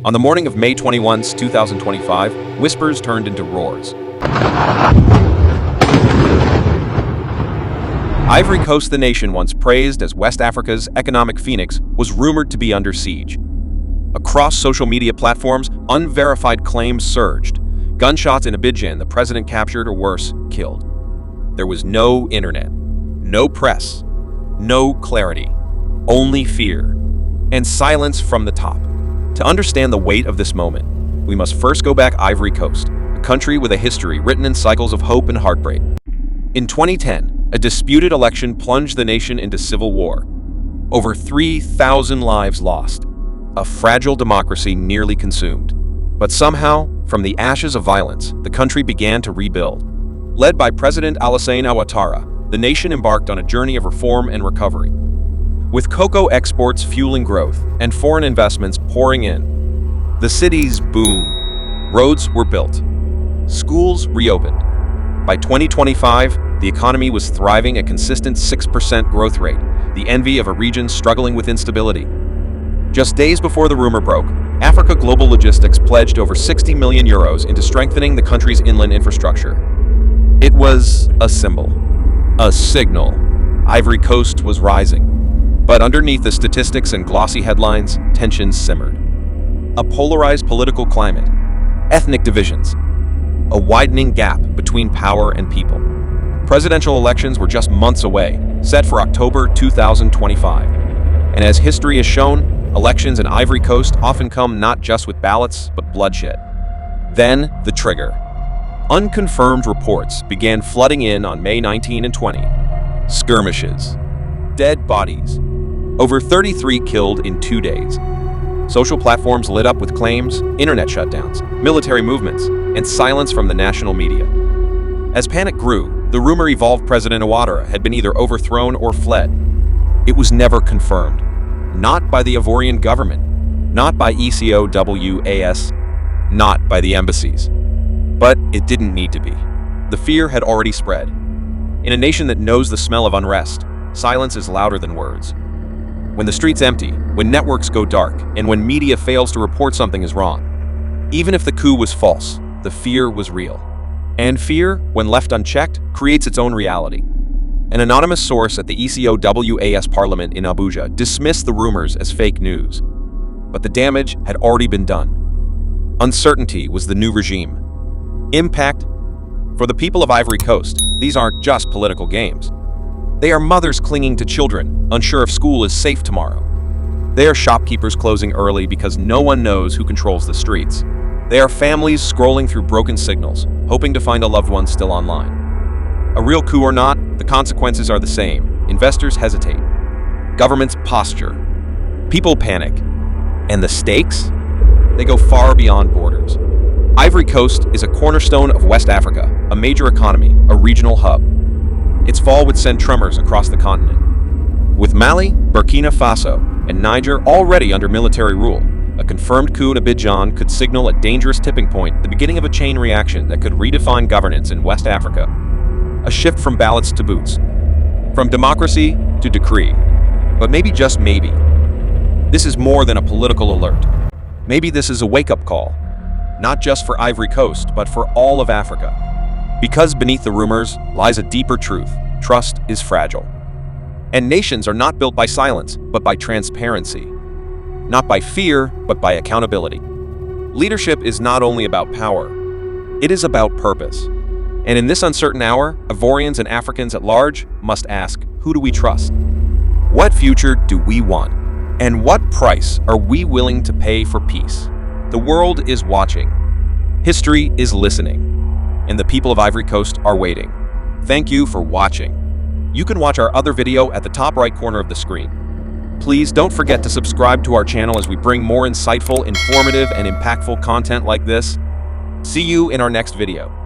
On the morning of May 21, 2025, whispers turned into roars. Ivory Coast, the nation once praised as West Africa's economic phoenix, was rumored to be under siege. Across social media platforms, unverified claims surged. Gunshots in Abidjan, the president captured or worse, killed. There was no internet, no press, no clarity, only fear, and silence from the top. To understand the weight of this moment, we must first go back Ivory Coast, a country with a history written in cycles of hope and heartbreak. In 2010, a disputed election plunged the nation into civil war. Over 3,000 lives lost, a fragile democracy nearly consumed. But somehow, from the ashes of violence, the country began to rebuild. Led by President Alassane Ouattara, the nation embarked on a journey of reform and recovery. With cocoa exports fueling growth and foreign investments pouring in, the cities boomed. Roads were built. Schools reopened. By 2025, the economy was thriving at a consistent 6% growth rate, the envy of a region struggling with instability. Just days before the rumor broke, Africa Global Logistics pledged over 60 million euros into strengthening the country's inland infrastructure. It was a symbol, a signal. Ivory Coast was rising. But underneath the statistics and glossy headlines, tensions simmered. A polarized political climate, ethnic divisions, a widening gap between power and people. Presidential elections were just months away, set for October 2025. And as history has shown, elections in Ivory Coast often come not just with ballots, but bloodshed. Then, the trigger. Unconfirmed reports began flooding in on May 19 and 20. Skirmishes. Dead bodies. Over 33 killed in 2 days. Social platforms lit up with claims, internet shutdowns, military movements, and silence from the national media. As panic grew, the rumor evolved President Ouattara had been either overthrown or fled. It was never confirmed. Not by the Ivorian government, not by ECOWAS, not by the embassies. But it didn't need to be. The fear had already spread. In a nation that knows the smell of unrest, silence is louder than words. When the streets empty, when networks go dark, and when media fails to report something is wrong. Even if the coup was false, the fear was real. And fear, when left unchecked, creates its own reality. An anonymous source at the ECOWAS parliament in Abuja dismissed the rumors as fake news. But the damage had already been done. Uncertainty was the new regime. Impact. For the people of Ivory Coast, these aren't just political games. They are mothers clinging to children, unsure if school is safe tomorrow. They are shopkeepers closing early because no one knows who controls the streets. They are families scrolling through broken signals, hoping to find a loved one still online. A real coup or not, the consequences are the same. Investors hesitate. Governments posture. People panic. And the stakes? They go far beyond borders. Ivory Coast is a cornerstone of West Africa, a major economy, a regional hub. Its fall would send tremors across the continent. With Mali, Burkina Faso, and Niger already under military rule, a confirmed coup in Abidjan could signal a dangerous tipping point, the beginning of a chain reaction that could redefine governance in West Africa. A shift from ballots to boots, from democracy to decree. But maybe, just maybe, this is more than a political alert. Maybe this is a wake-up call, not just for Ivory Coast, but for all of Africa. Because beneath the rumors lies a deeper truth: trust is fragile. And nations are not built by silence, but by transparency. Not by fear, but by accountability. Leadership is not only about power, it is about purpose. And in this uncertain hour, Ivorians and Africans at large must ask, who do we trust? What future do we want? And what price are we willing to pay for peace? The world is watching. History is listening. And the people of Ivory Coast are waiting. Thank you for watching. You can watch our other video at the top right corner of the screen. Please don't forget to subscribe to our channel as we bring more insightful, informative, and impactful content like this. See you in our next video.